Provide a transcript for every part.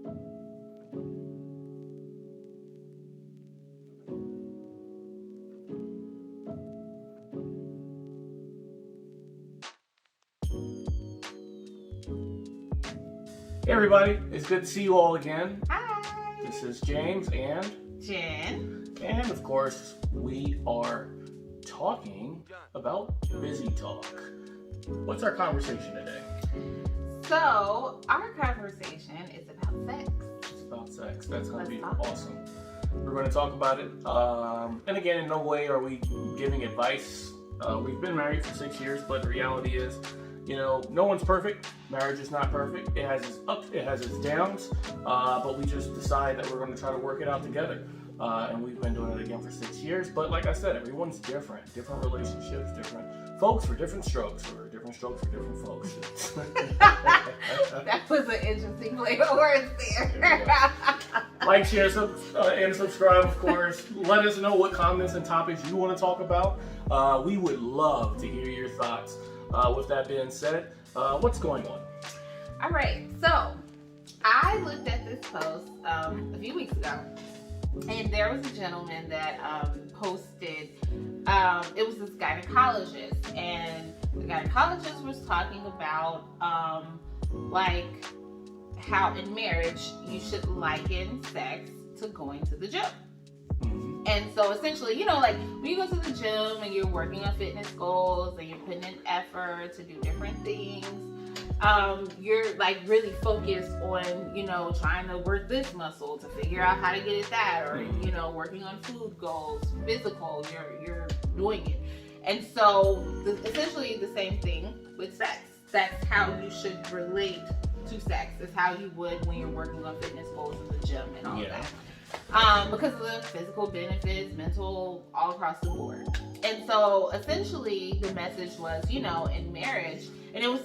Hey everybody, it's good to see you all again. Hi. This is James and Jen. And of course, we are talking about busy talk. What's our conversation today? So, our conversation is about sex. It's about sex. That's going to be Let's talk. awesome. We're going to talk about it. And again, in no way are we giving advice. We've been married for 6 years, but the reality is, no one's perfect. Marriage is not perfect. It has its ups, it has its downs. But we just decide that we're going to try to work it out together. And we've been doing it again for 6 years. But like I said, everyone's different. Different relationships, different folks for different strokes, or different strokes for different folks. That was an interesting play of words there. Like, share, and subscribe, of course. Let us know what comments and topics you want to talk about. We would love to hear your thoughts. With that being said, what's going on? All right, so I looked at this post a few weeks ago, and there was a gentleman that posted, it was this gynecologist, and the gynecologist was talking about like how in marriage you should liken sex to going to the gym. And so essentially, like when you go to the gym and you're working on fitness goals and you're putting in effort to do different things, you're like really focused on, trying to work this muscle to figure out how to get at that, or, working on food goals, physical, you're doing it. And so essentially the same thing with sex. That's how you should relate to sex. It's how you would when you're working on fitness goals in the gym and all of that. Because of the physical benefits, mental, all across the board. And so essentially the message was, in marriage, and it was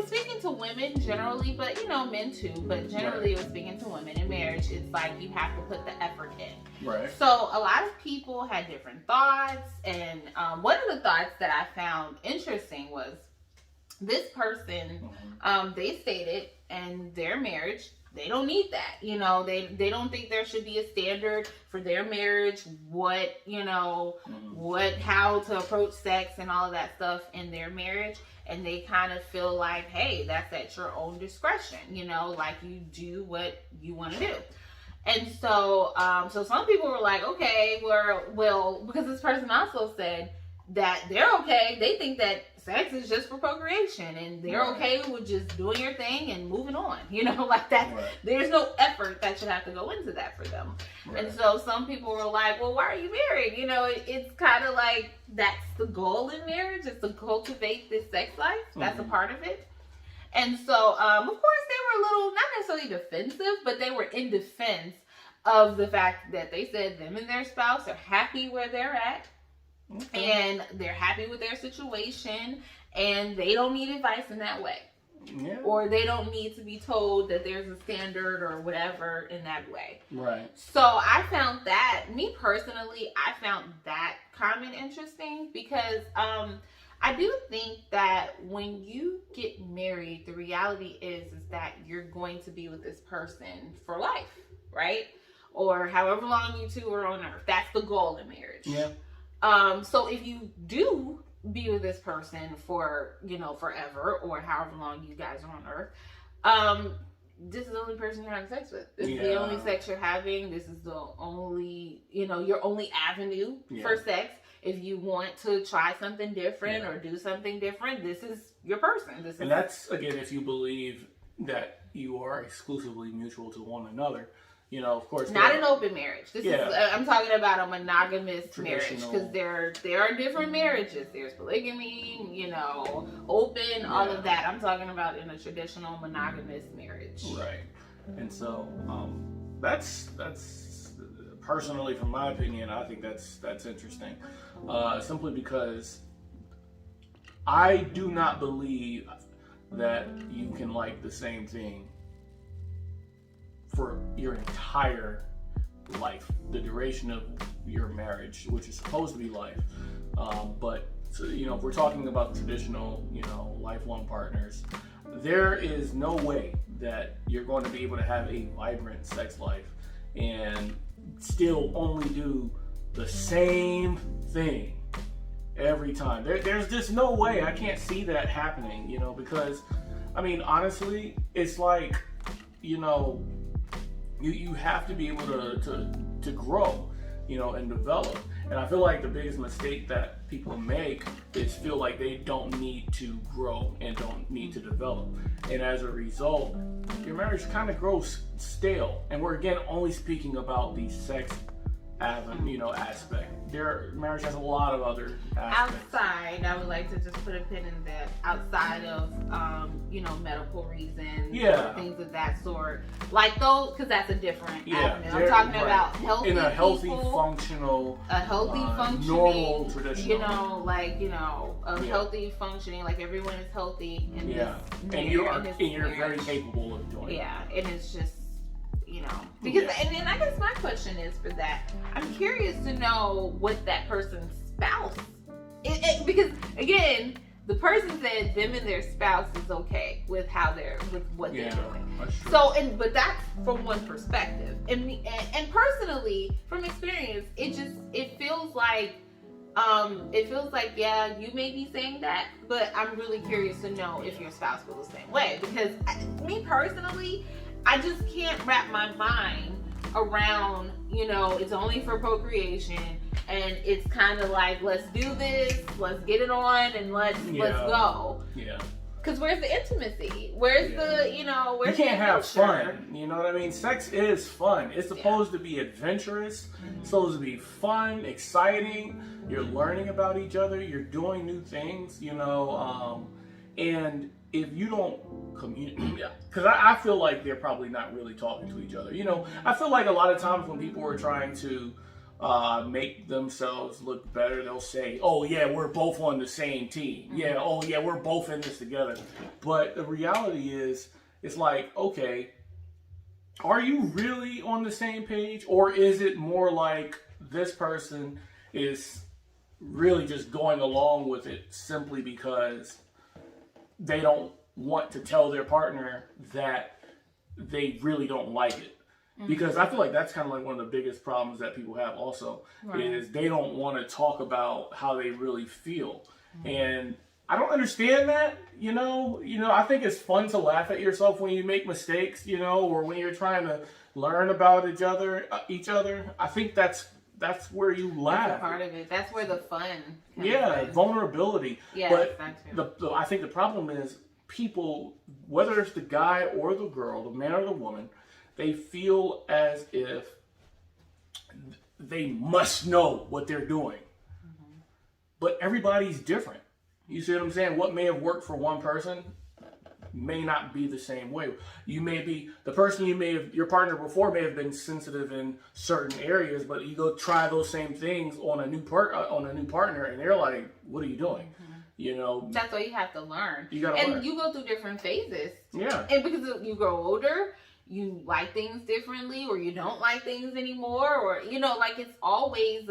speaking to women generally, but men too, but generally it was speaking to women in marriage. It's like you have to put the effort in. Right. So a lot of people had different thoughts, and one of the thoughts that I found interesting was this person, they stated in their marriage, they don't need that. They don't think there should be a standard for their marriage, how to approach sex and all of that stuff in their marriage. And they kind of feel like, hey, that's at your own discretion, like you do what you want to do. And so, so some people were like, okay, well, because this person also said that they're okay. They think that sex is just for procreation, and they're okay with just doing your thing and moving on, like that. Right. There's no effort that should have to go into that for them. Right. And so some people were like, well, why are you married? It's kind of like that's the goal in marriage, is to cultivate this sex life. That's a part of it. And so, of course, they were a little, not necessarily defensive, but they were in defense of the fact that they said them and their spouse are happy where they're at. Okay. And they're happy with their situation, and they don't need advice in that way. Yeah. Or they don't need to be told that there's a standard or whatever in that way. Right. So I found that, me personally, I found that comment interesting because I do think that when you get married, the reality is that you're going to be with this person for life, right? Or however long you two are on earth. That's the goal in marriage. Yeah. So if you do be with this person for, forever, or however long you guys are on earth, this is the only person you're having sex with. This is the only sex you're having. This is the only, your only avenue for sex. If you want to try something different or do something different, this is your person. And that's, again, if you believe that you are exclusively mutual to one another. Of course, not an open marriage. This is I'm talking about a monogamous marriage, because there are different marriages. There's polygamy, open, all of that. I'm talking about in a traditional monogamous marriage. Right. And so that's personally, from my opinion, I think that's interesting. Simply because I do not believe that you can like the same thing for your entire life, the duration of your marriage, which is supposed to be life. But so, if we're talking about traditional, lifelong partners, there is no way that you're going to be able to have a vibrant sex life and still only do the same thing every time. There's just no way. I can't see that happening, because, I mean, honestly, it's like, you have to be able to grow, and develop. And I feel like the biggest mistake that people make is feel like they don't need to grow and don't need to develop. And as a result, your marriage kind of grows stale. And we're again only speaking about the sex aspect. Their marriage has a lot of other aspects. Outside, I would like to just put a pin in that. Outside of medical reasons, things of that sort, like those, because that's a different avenue. I'm talking about healthy in a healthy, people, functional, functioning, normal, traditional. Healthy functioning, like everyone is healthy. And you're very capable of doing it. Yeah, and it's just. Because and then I guess my question is for that. I'm curious to know what that person's spouse, because again, the person said them and their spouse is okay with what they're doing. That's true. So, but that's from one perspective, and personally, from experience, it feels like. You may be saying that, but I'm really curious to know if your spouse feels the same way. Because me personally, I just can't wrap my mind around, it's only for procreation, and it's kind of like, let's do this, let's get it on, and let's go. Yeah. Because where's the intimacy? Where's the, where's you can't the have fun. You know what I mean? Sex is fun. It's supposed to be adventurous. It's supposed to be fun, exciting. You're learning about each other. You're doing new things, and if you don't communicate, because I feel like they're probably not really talking to each other. I feel like a lot of times when people are trying to make themselves look better, they'll say, oh yeah, we're both on the same team. Yeah, oh yeah, we're both in this together. But the reality is, it's like, okay, are you really on the same page? Or is it more like this person is really just going along with it simply because they don't want to tell their partner that they really don't like it? Because I feel like that's kind of like one of the biggest problems that people have also, is they don't want to talk about how they really feel. And I don't understand that, I think it's fun to laugh at yourself when you make mistakes, or when you're trying to learn about each other. I think that's where you laugh. That's a part of it. That's where the fun comes in. Vulnerability. Yeah, but I think the problem is people, whether it's the guy or the girl, the man or the woman, they feel as if they must know what they're doing. But everybody's different. You see what I'm saying? What may have worked for one person may not be the same way. You may be the person your partner before may have been sensitive in certain areas, but you go try those same things on a new partner, and they're like, "What are you doing?" That's why you have to learn. You gotta learn. You go through different phases. Yeah. And because you grow older, you like things differently, or you don't like things anymore, or it's always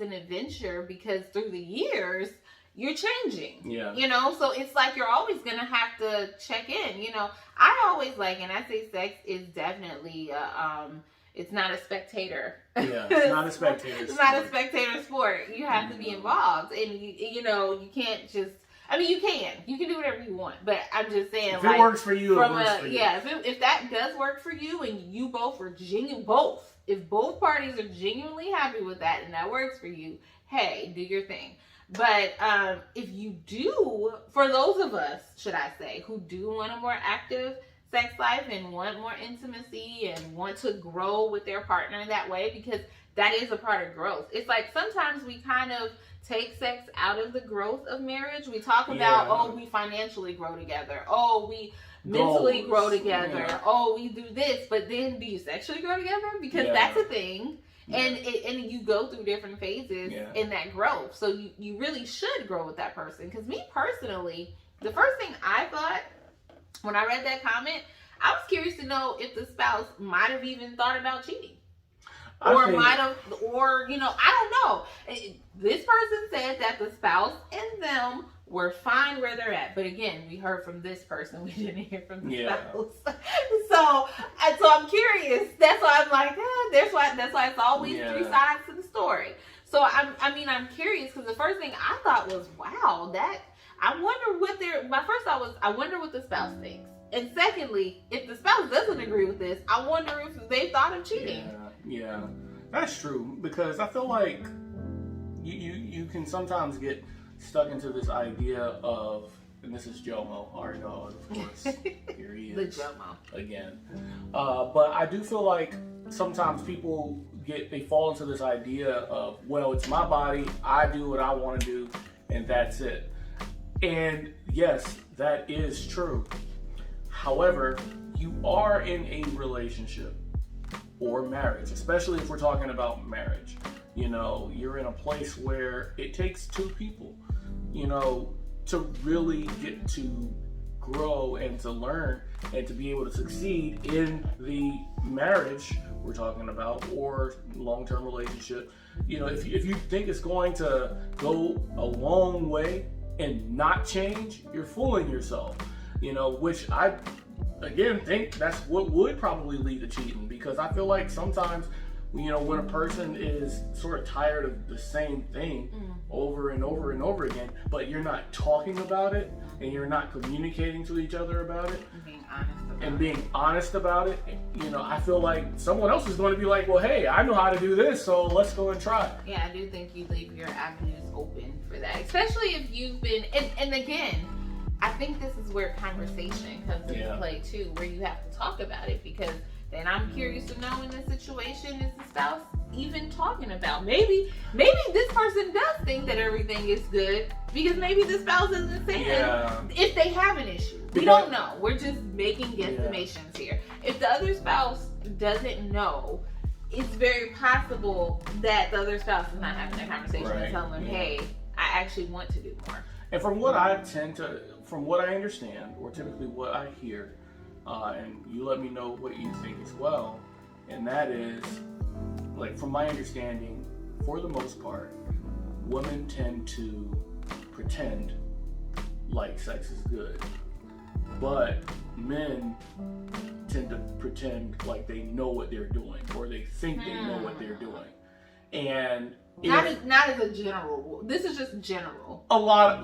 an adventure, because through the years you're changing. Yeah. So it's like you're always gonna have to check in. I always and I say sex is definitely it's not a spectator. Yeah, it's not a spectator sport. It's not a spectator sport. You have to be involved, and you can't just. I mean, you can do whatever you want, but I'm just saying, if it works for you, it works for you. Yeah, if that does work for you, and you both are if both parties are genuinely happy with that, and that works for you, hey, do your thing. But if you do, for those of us, should I say, who do want a more active sex life and want more intimacy and want to grow with their partner in that way, because that is a part of growth. It's like sometimes we kind of take sex out of the growth of marriage. We talk about, we financially grow together. We mentally grow together. Yeah. We do this. But then do you sexually grow together? Because that's a thing. Yeah. And you go through different phases in that growth. So you really should grow with that person. Because me personally, the first thing I thought when I read that comment, I was curious to know if the spouse might have even thought about cheating. I don't know. This person said that the spouse and them were fine where they're at. But again, we heard from this person, we didn't hear from the Yeah. spouse. so I'm curious. That's why I'm like, that's why it's always Yeah. three sides to the story. So I'm curious, because the first thing I thought was, wow, I wonder what my first thought was, I wonder what the spouse thinks. And secondly, if the spouse doesn't agree with this, I wonder if they thought of cheating. Yeah, that's true, because I feel like you can sometimes get stuck into this idea of, and this is Jomo, our dog, of course. Here he is. The Jomo. Again. But I do feel like sometimes people they fall into this idea of, well, it's my body, I do what I want to do, and that's it. And yes, that is true. However, you are in a relationship or marriage, especially if we're talking about marriage. You know, you're in a place where it takes two people, you know, to really get to grow and to learn and to be able to succeed in the marriage we're talking about, or long-term relationship. You know, if you think it's going to go a long way and not change, you're fooling yourself. You know, which I, again, think that's what would probably lead to cheating, because I feel like sometimes, you know, when a person is sort of tired of the same thing over and over and over again, but you're not talking about it and you're not communicating to each other about it and being honest about it, you know, I feel like someone else is going to be like, well, hey, I know how to do this, so let's go and try. Yeah, I do think you leave your avenues open for that, especially if you've been, and again, I think this is where conversation comes into play too, where you have to talk about it, because then I'm curious to know, in this situation, is the spouse even talking about? Maybe this person does think that everything is good, because maybe the spouse isn't saying if they have an issue. We don't know. We're just making guesstimations here. If the other spouse doesn't know, it's very possible that the other spouse is not having that conversation and telling them, hey, I actually want to do more. And from what I understand, or typically what I hear, and you let me know what you think as well, and that is, like, from my understanding, for the most part, women tend to pretend like sex is good, but men tend to pretend like they know what they're doing, or they think they know what they're doing. And not as a general rule. This is just general.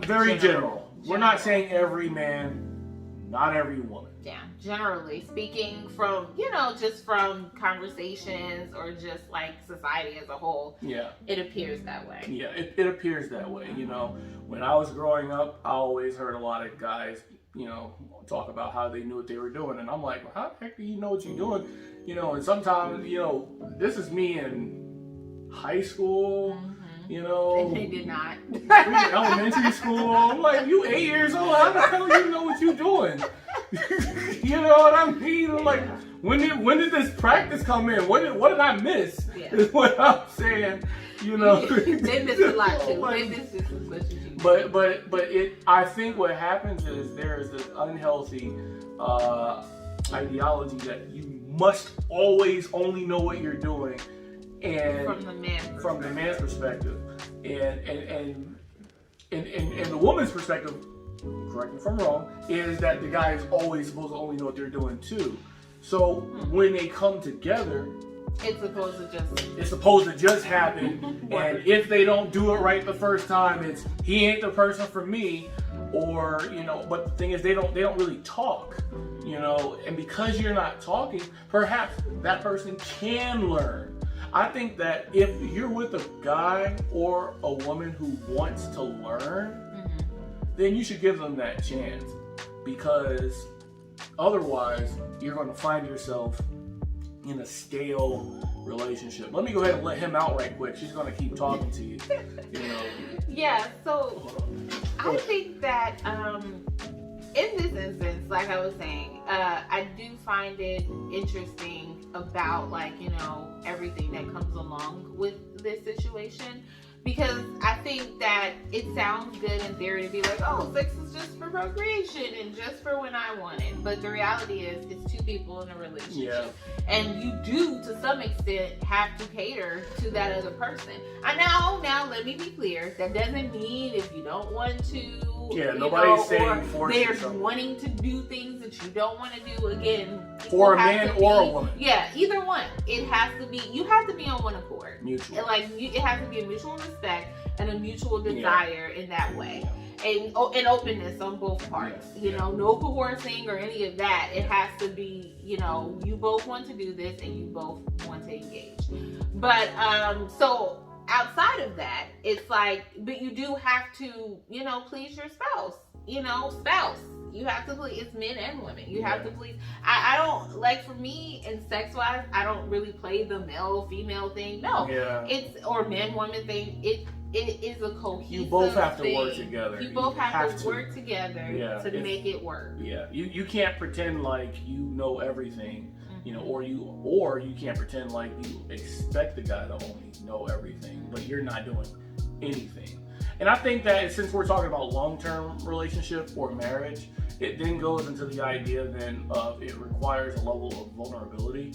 Very general. We're not saying every man, not every woman. Yeah, generally speaking, from, you know, just from conversations or just like society as a whole. Yeah. It appears that way. Yeah, it appears that way. You know, when I was growing up, I always heard a lot of guys, you know, talk about how they knew what they were doing. And I'm like, well, how the heck do you know what you're doing? You know, and sometimes, you know, this is me in high school. You know, and they did not. Elementary school. I'm like, you 8 years old. How the hell do you know what you're doing? You know what I mean? I'm like, when did this practice come in? What did I miss? Yeah. Is what I'm saying. You know, they missed a lot too. They missed just as much as you. But I think what happens is there is this unhealthy ideology that you must always only know what you're doing. And from the man's perspective, and the woman's perspective, correct me if I'm wrong, is that the guy is always supposed to only know what they're doing too. So when they come together, it's supposed to just happen. And if they don't do it right the first time, it's he ain't the person for me, or, you know. But the thing is, they don't really talk, you know. And because you're not talking, perhaps that person can learn. I think that if you're with a guy or a woman who wants to learn, then you should give them that chance, because otherwise you're going to find yourself in a stale relationship. Let me go ahead and let him out right quick. She's going to keep talking to you. You know. Yeah, so I think that in this instance, like I was saying, I do find it interesting about, like, you know, everything that comes along with this situation, because I think that it sounds good in theory to be like, oh, sex is just for procreation and just for when I want it. But the reality is, it's two people in a relationship. And you do, to some extent, have to cater to that other person. Now, let me be clear. That doesn't mean if you don't want to, Yeah, you nobody's know, saying or forcing they're something. wanting to do things that you don't want to do. Again, For a equal has man to or a be- woman. Yeah, either one. It has to be. You have to be on one accord. Mutual. And it has to be a mutual respect and a mutual desire in that way. And openness on both parts. Yeah. You know, no coercing or any of that. It has to be, you know, you both want to do this and you both want to engage. But so outside of that, it's like, but you do have to, you know, please your spouse. You know, spouse. You have to please. It's men and women. You have to please. I don't, like, for me, and sex wise, I don't really play the male female thing. No, it's or man woman thing. It is a cohesive. You both have to thing. work together. You both have to work together to make it work. Yeah, you can't pretend like you know everything, you know, or you can't pretend like you expect the guy to only know everything, but you're not doing anything. And I think that since we're talking about long-term relationship or marriage, it then goes into the idea then of it requires a level of vulnerability,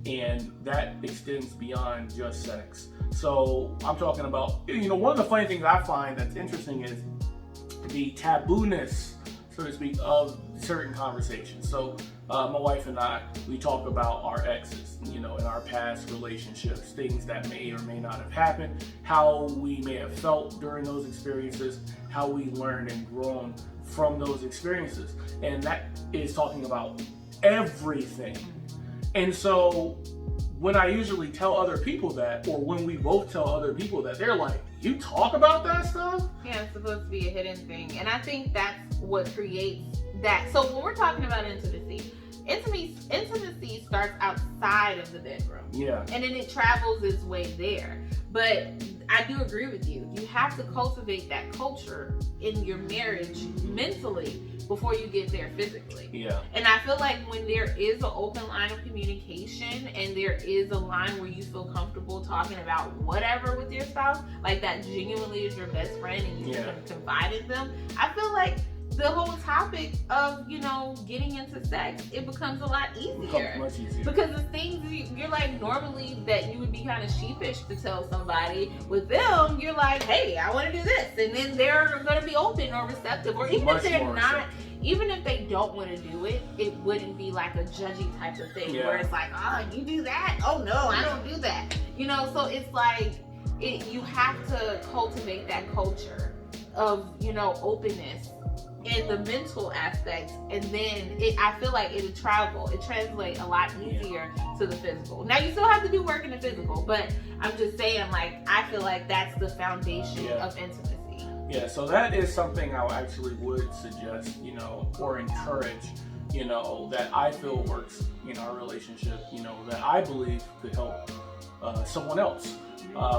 and that extends beyond just sex. So I'm talking about, you know, one of the funny things I find that's interesting is the tabooness, so to speak, of certain conversations. So my wife and I, we talk about our exes, you know, in our past relationships, things that may or may not have happened, how we may have felt during those experiences, how we learned and grown from those experiences. And that is talking about everything. And so when I usually tell other people that, or when we both tell other people that, they're like, you talk about that stuff? Yeah, it's supposed to be a hidden thing. And I think that's what creates that. So when we're talking about intimacy starts outside of the bedroom. Yeah. And then it travels its way there. But I do agree with you. You have to cultivate that culture in your marriage mentally before you get there physically. Yeah. And I feel like when there is an open line of communication and there is a line where you feel comfortable talking about whatever with your spouse, like that genuinely is your best friend and you can confide in them, I feel like the whole topic of, you know, getting into sex, it becomes a lot easier. Much easier. Because the things you're like normally that you would be kind of sheepish to tell somebody, with them, you're like, hey, I want to do this. And then they're going to be open or receptive. Or even if they're not, even if they don't want to do it, it wouldn't be like a judgy type of thing where it's like, oh, you do that? Oh, no, I don't do that. You know, so it's like, you have to cultivate that culture of, you know, openness in the mental aspect, and then I feel like it translates a lot easier to the physical. Now you still have to do work in the physical, but I'm just saying, like, I feel like that's the foundation of intimacy. Yeah, so that is something I actually would suggest, you know, or encourage, you know, that I feel works in our relationship, you know, that I believe could help someone else,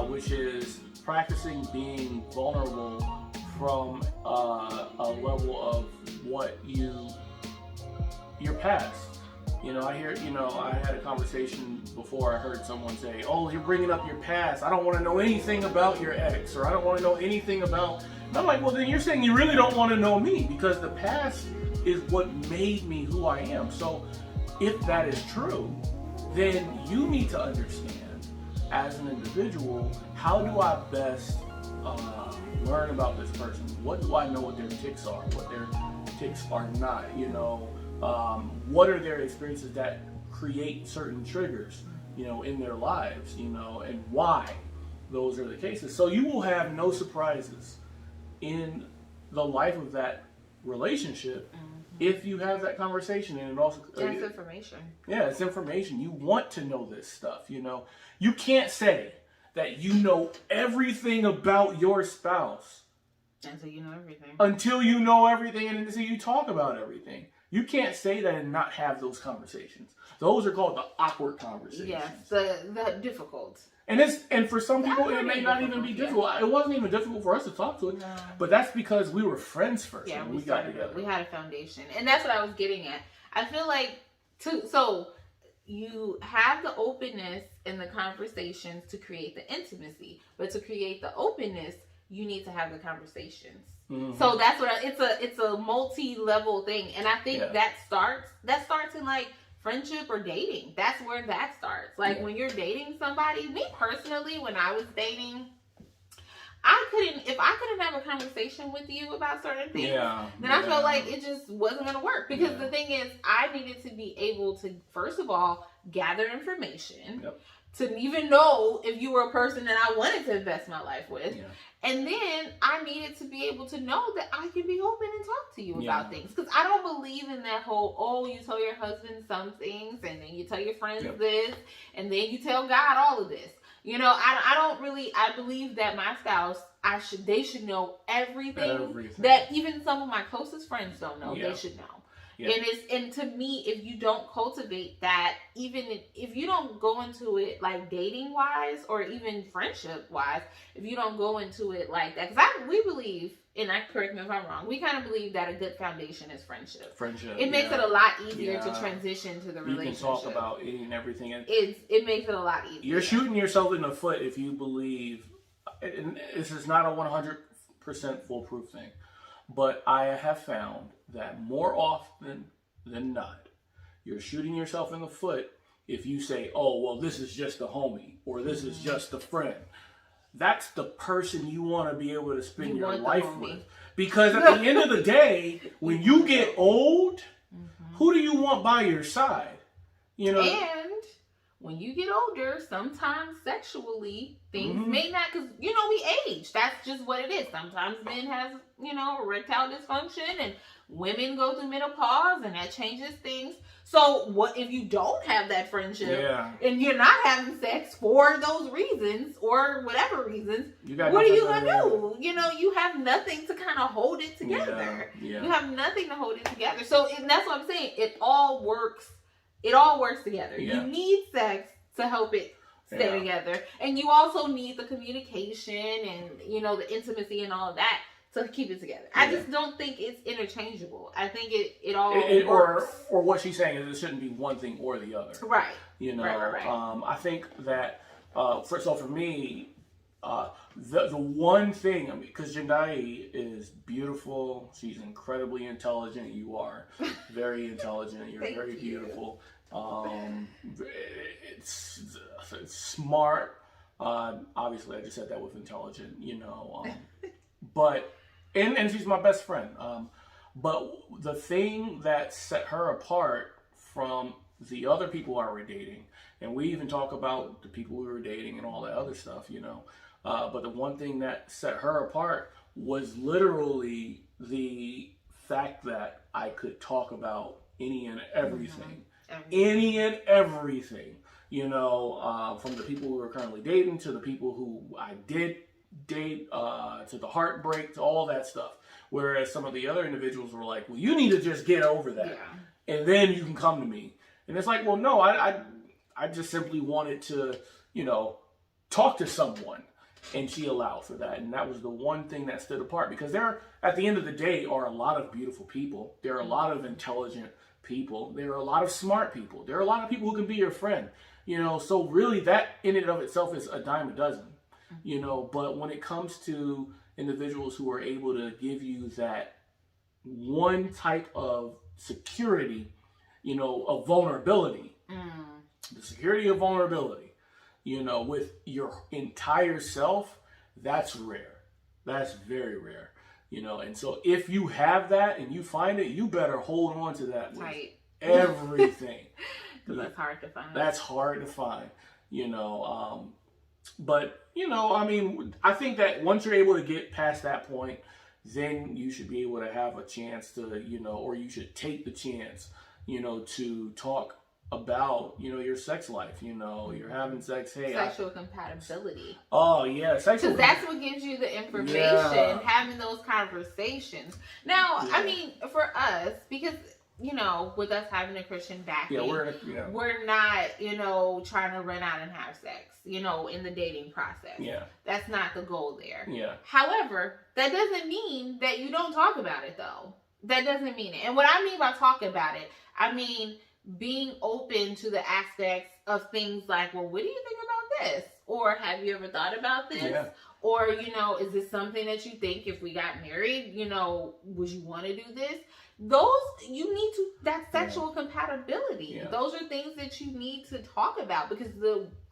which is practicing being vulnerable from a level of what your past. You know, I had a conversation before. I heard someone say, oh, you're bringing up your past. I don't want to know anything about your ex, or I don't want to know anything about. And I'm like, well, then you're saying you really don't want to know me, because the past is what made me who I am. So if that is true, then you need to understand as an individual, how do I best learn about this person? What do I know what their tics are, what their tics are not? You know, what are their experiences that create certain triggers, you know, in their lives, you know, and why those are the cases. So you will have no surprises in the life of that relationship if you have that conversation. And it also, that's information. Yeah, it's information. You want to know this stuff, you know. You can't say that you know everything about your spouse until you know everything. Until you know everything and until you talk about everything. You can't say that and not have those conversations. Those are called the awkward conversations. Yes, the difficult. And for some people it may not even be difficult. It wasn't even difficult for us to talk to it. No. But that's because we were friends first. Yeah, we got together. We had a foundation. And that's what I was getting at. I feel like so you have the openness in the conversations to create the intimacy, but to create the openness, you need to have the conversations. Mm-hmm. So that's what it's a multi-level thing, and I think that starts in like friendship or dating. That's where that starts. Like when you're dating somebody. Me personally, when I was dating, if I couldn't have a conversation with you about certain things, then I yeah. felt like it just wasn't going to work. Because the thing is, I needed to be able to, first of all, gather information. Yep. To even know if you were a person that I wanted to invest my life with. Yeah. And then I needed to be able to know that I can be open and talk to you about things. Because I don't believe in that whole, oh, you tell your husband some things, and then you tell your friends this, and then you tell God all of this. You know, I believe that my spouse, they should know everything that even some of my closest friends don't know. They should know. Yeah. And to me, if you don't cultivate that, even if you don't go into it like dating wise or even friendship wise, if you don't go into it like that, because we believe, and correct me if I'm wrong, we kind of believe that a good foundation is friendship. It makes it a lot easier to transition to the relationship. You can talk about it and everything. It makes it a lot easier. You're shooting yourself in the foot if you believe, and this is not a 100% foolproof thing, but I have found that more often than not, you're shooting yourself in the foot if you say, oh, well, this is just a homie, or this is just a friend. That's the person you want to be able to spend your life with. Because at the end of the day, when you get old, who do you want by your side? You know? And when you get older, sometimes sexually, things may not, because, you know, we age. That's just what it is. Sometimes men have, you know, erectile dysfunction, and women go through menopause, and that changes things. So what if you don't have that friendship and you're not having sex for those reasons or whatever reasons? What are you going to do? You know, you have nothing to kind of hold it together. You have nothing to hold it together. So that's what I'm saying. It all works together. You need sex to help it stay together. And you also need the communication and, you know, the intimacy and all of that to keep it together. I just don't think it's interchangeable. I think it all works. Or what she's saying is it shouldn't be one thing or the other. Right. You know, right. I think that, first of all, for me, the one thing, I mean, because Jendai is beautiful, she's incredibly intelligent. You are very intelligent. You're very beautiful. It's smart. Obviously, I just said that with intelligent. You know, but and she's my best friend. But the thing that set her apart from the other people I were dating, and we even talk about the people we were dating and all that other stuff, you know. But the one thing that set her apart was literally the fact that I could talk about any and everything. Any and everything. You know, from the people we were currently dating to the people who I did date, to the heartbreak, to all that stuff. Whereas some of the other individuals were like, well, you need to just get over that. And then you can come to me. And it's like, well, no, I just simply wanted to, you know, talk to someone. And she allowed for that. And that was the one thing that stood apart. Because there, at the end of the day, are a lot of beautiful people. There are a lot of intelligent people. There are a lot of smart people. There are a lot of people who can be your friend. You know, so really that in and of itself is a dime a dozen. You know, but when it comes to individuals who are able to give you that one type of security, you know, of vulnerability, the security of vulnerability, you know, with your entire self, that's rare. That's very rare, you know. And so if you have that and you find it, you better hold on to that with everything. Because that's hard to find. That's hard to find, you know. But, you know, I mean, I think that once you're able to get past that point, then you should be able to have a chance to, you know, or you should take the chance, you know, to talk about, you know, your sex life. You know, you're having sex. Hey, sexual compatibility. Oh yeah, sexual. Because that's what gives you the information. Having those conversations. Now, I mean, for us, because, you know, with us having a Christian backing, we're not, you know, trying to run out and have sex, you know, in the dating process. That's not the goal there. However, that doesn't mean that you don't talk about it, though. That doesn't mean it. And what I mean by talk about it, I mean being open to the aspects of things like, well, what do you think about this? Or have you ever thought about this? Or, is this something that you think if we got married, would you want to do this? You need that sexual compatibility. Yeah. Those are things that you need to talk about, because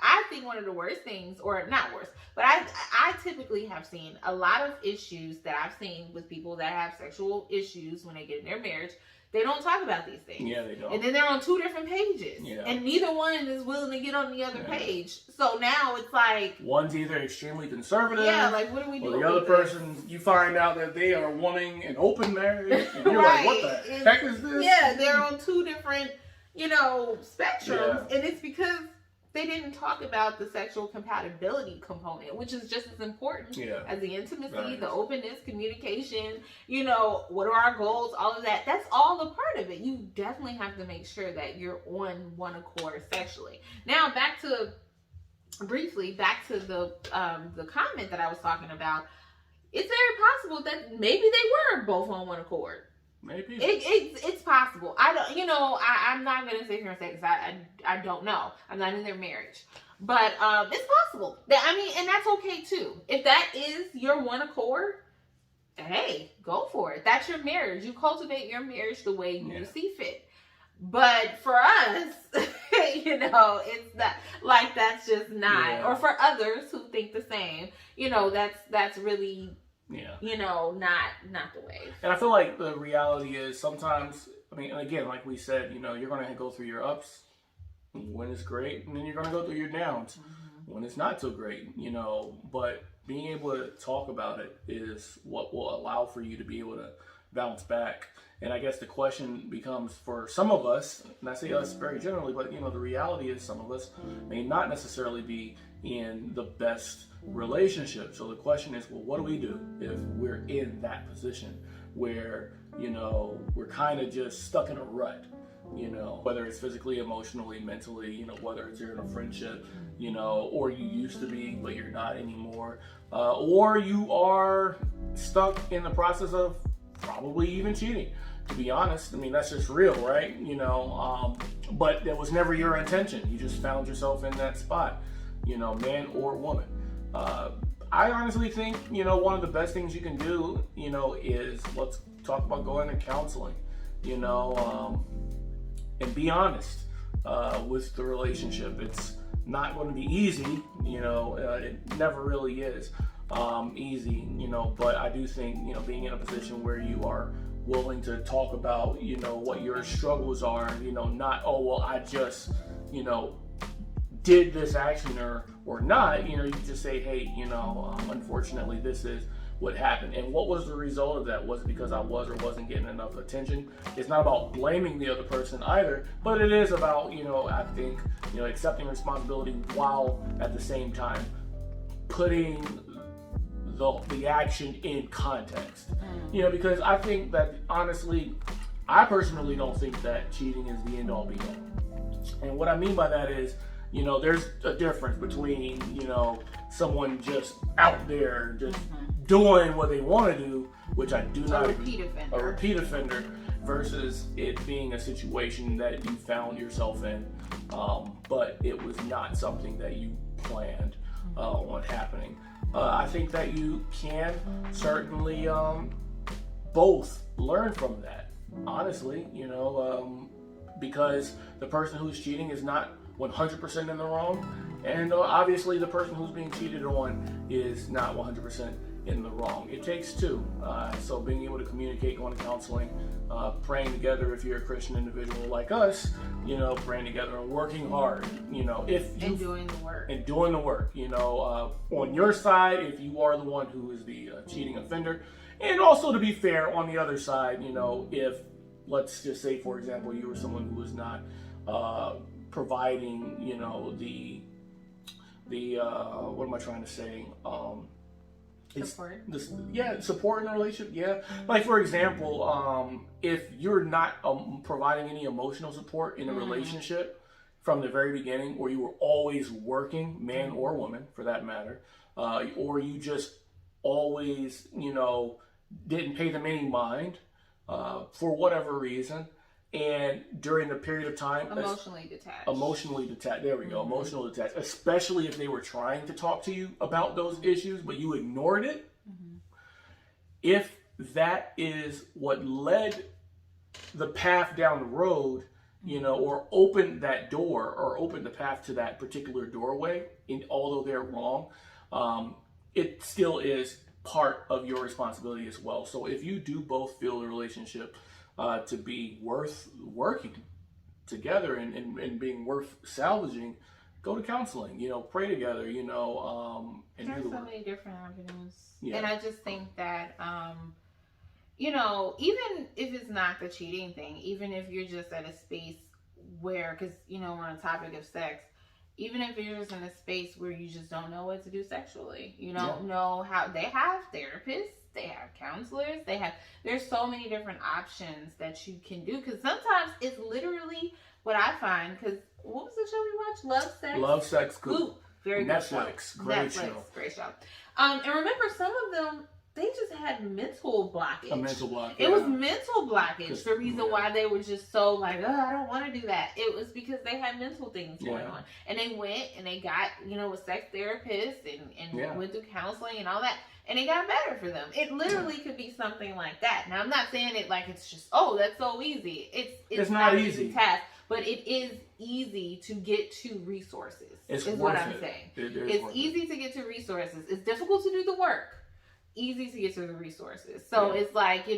I think one of the worst things, or not worst, but I typically have seen a lot of issues that I've seen with people that have sexual issues when they get in their marriage. They don't talk about these things. Yeah, they don't. And then they're on two different pages. Yeah. And neither one is willing to get on the other page. So now it's like, one's either extremely conservative. Yeah, like, what are we doing? Or the other person, you find out that they are wanting an open marriage. And you're Right. like, what the heck is this? Yeah, they're on two different, spectrums. Yeah. And it's because they didn't talk about the sexual compatibility component, which is just as important as the intimacy, Right. the openness, communication, what are our goals, all of that. That's all a part of it. You definitely have to make sure that you're on one accord sexually. Now, briefly back to the comment that I was talking about. It's very possible that maybe they were both on one accord. Maybe. It's possible. I don't, I'm not going to sit here and say, because I don't know. I'm not in their marriage. But it's possible. And that's okay too. If that is your one accord, hey, go for it. That's your marriage. You cultivate your marriage the way you see fit. But for us, it's not, like, that's just not, or for others who think the same, that's really, not the way. And I feel like the reality is sometimes, and again, like we said, you're going to go through your ups when it's great, and then you're going to go through your downs when it's not so great, but being able to talk about it is what will allow for you to be able to bounce back. And I guess the question becomes, for some of us, and I say us very generally, but the reality is some of us may not necessarily be in the best relationship. So the question is, well, what do we do if we're in that position where, we're kind of just stuck in a rut, whether it's physically, emotionally, mentally, whether it's you're in a friendship, or you used to be, but you're not anymore, or you are stuck in the process of probably even cheating. To be honest, that's just real, right? But that was never your intention. You just found yourself in that spot, man or woman. I honestly think, one of the best things you can do, is let's talk about going to counseling, and be honest with the relationship. It's not going to be easy, it never really is easy, but I do think, being in a position where you are willing to talk about, what your struggles are, not, oh, well, I just, did this action or not, you just say, hey, unfortunately, this is what happened. And what was the result of that? Was it because I was or wasn't getting enough attention? It's not about blaming the other person either, but it is about, I think, accepting responsibility while at the same time putting the action in context. Because I think that, honestly, I personally don't think that cheating is the end all be all. And what I mean by that is, there's a difference between, someone just out there just doing what they want to do, which I do not agree. A repeat offender versus it being a situation that you found yourself in, but it was not something that you planned on happening. I think that you can certainly both learn from that, honestly, because the person who's cheating is not 100% in the wrong, and obviously the person who's being cheated on is not 100% in the wrong. It takes two. So being able to communicate, going to counseling, praying together if you're a Christian individual like us, praying together and working hard, and doing the work. And doing the work, on your side, if you are the one who is the cheating offender. And also, to be fair, on the other side, if, let's just say, for example, you were someone who was not providing, the what am I trying to say? Support. Support in a relationship. Yeah, like for example, if you're not providing any emotional support in a relationship from the very beginning, or you were always working, man or woman for that matter, or you just always, didn't pay them any mind for whatever reason, And during the period of time, Emotionally detached. Emotionally detached. There we go. Emotional detached. Especially if they were trying to talk to you about those issues, but you ignored it. If that is what led the path down the road, or opened that door or opened the path to that particular doorway, and although they're wrong, it still is part of your responsibility as well. So if you do both feel the relationship to be worth working together and being worth salvaging, go to counseling, pray together, and there's so many different avenues. Yeah. And I just think that, even if it's not the cheating thing, even if you're just at a space where, because, we're on the topic of sex, even if you're just in a space where you just don't know what to do sexually, you don't know how, they have therapists, they have counselors, there's so many different options that you can do, because sometimes it's literally what I find, because what was the show we watched? Love, Sex, Goop. Very good show. Great show. Great show. And remember, some of them, they just had mental blockage. A mental blockage. It was mental blockage. The reason why they were just so like, oh, I don't want to do that. It was because they had mental things going on. And they went and they got, a sex therapist and went through counseling and all that. And it got better for them. It literally could be something like that. Now, I'm not saying it like it's just, oh, that's so easy. It's not an easy task. But it is easy to get to resources. Is what I'm saying. It's easy to get to resources. It's difficult to do the work. Easy to get to the resources. So it's like,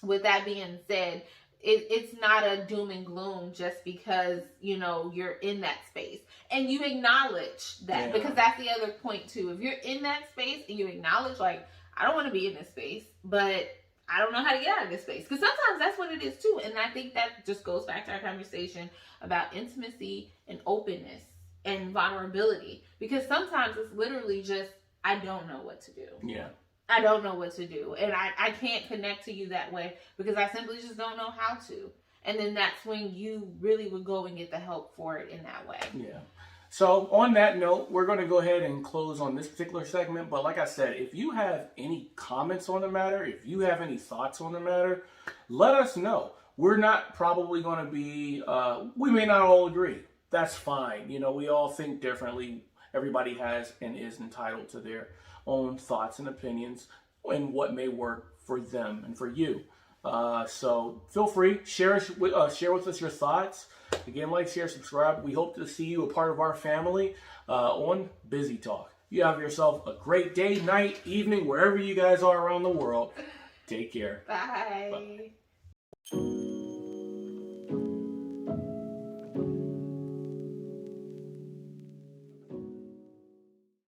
with that being said, it's not a doom and gloom just because, you're in that space. And you acknowledge that, because that's the other point too. If you're in that space and you acknowledge, like, I don't want to be in this space, but I don't know how to get out of this space. Because sometimes that's what it is too. And I think that just goes back to our conversation about intimacy and openness and vulnerability. Because sometimes it's literally just, I don't know what to do. Yeah. I don't know what to do. And I can't connect to you that way because I simply just don't know how to. And then that's when you really would go and get the help for it in that way. Yeah. So on that note, we're going to go ahead and close on this particular segment. But like I said, if you have any comments on the matter, if you have any thoughts on the matter, let us know. We're not probably going to be, we may not all agree. That's fine. We all think differently. Everybody has and is entitled to their own thoughts and opinions and what may work for them and for you. So feel free, share with us your thoughts. Again, like, share, subscribe. We hope to see you a part of our family on Busy Talk. You have yourself a great day, night, evening, wherever you guys are around the world. Take care. Bye.